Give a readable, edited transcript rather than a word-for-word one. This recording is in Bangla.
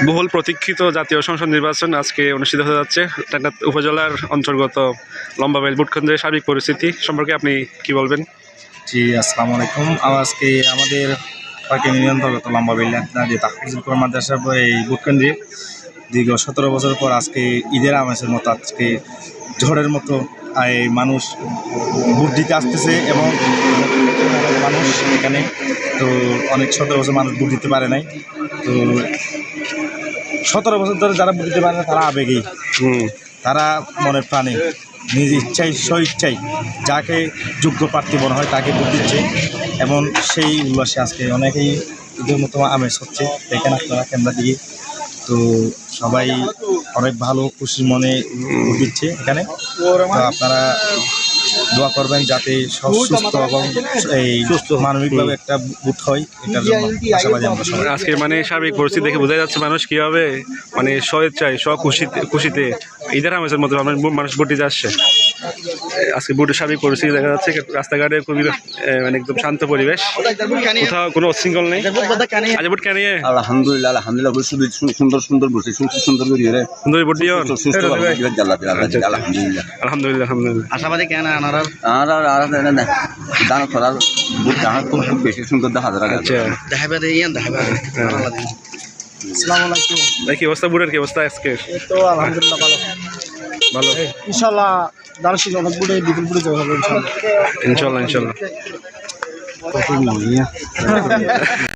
বহুল প্রতীক্ষিত জাতীয় সংসদ নির্বাচন আজকে অনুষ্ঠিত হতে যাচ্ছে। টেকনাফ উপজেলার অন্তর্গত লম্বাবেল ভোটকেন্দ্রের সার্বিক পরিস্থিতি সম্পর্কে আপনি কি বলবেন? জি, আসসালামু আলাইকুম। আজকে আমাদের পার্টি অন্তর্গত লম্বাবেল যে তাহফিজুল কোরআন মাদ্রাসার এই ভোটকেন্দ্রে দীর্ঘ 17 বছর পর আজকে ঈদের আমেজের মতো আজকে ঝড়ের মতো এই মানুষ ভোট দিতে আসতেছে এবং মানুষ এখানে তো অনেক 17 বছর মানুষ ভোট দিতে পারে নাই। তো 17 বছর ধরে যারা ভোট দিতে পারে না তারা আবেগেই, তারা মনের প্রাণে নিজ ইচ্ছায় স্বইচ্ছায় যাকে যোগ্য প্রার্থী মনে হয় তাকে ভোট দিচ্ছে এবং সেই উল্লাসে আজকে অনেকেই ঈদের মতো আমেজ হচ্ছে। দেখেন আপনারা ক্যামেরা দিকে, তো সবাই অনেক ভালো খুশি মনে ভোট দিচ্ছে এখানে। তো আপনারা দোয়া করবেন যাতে সব সুস্থ এবং এই মানবিকভাবে একটা ভোট হয়, এটার জন্য আশাবাদী আমরা সবাই। আজকে মানে সার্বিক পরিস্থিতি দেখে বোঝা যাচ্ছে মানুষ কীভাবে মানে স্বেচ্ছায় খুশিতে ঈদের আমেজের মতো মানুষ ভোট দিতে আসছে। আজকে ভোটের সার্বিক পরিস্থিতি দেখা যাচ্ছে, রাস্তাঘাটে খুবই মানে একদম শান্ত পরিবেশ, কোথাও কোনো উচ্ছৃঙ্খল নেই। আজ ভোট কেন? আলহামদুলিল্লাহ আলহামদুলিল্লাহ সুন্দর সুন্দর বসে সুন্দর করে সুন্দর ভোট দিও। আলহামদুলিল্লাহ আলহামদুলিল্লাহ আলহামদুলিল্লাহ। আশাবাদী কেন দান করার খুব বেশি সুন্দর দেখা যায়। আচ্ছা, কি অবস্থা ভোটের? কি অবস্থা আজকে? তো আলহামদুলিল্লাহ ভালো ভালো ইনশাআল্লাহ। দানশীল অনেক বুড়ে বিপুল বুড়ে যাওয়া হবে ইনশাল্লাহ ইনশাল্লাহ।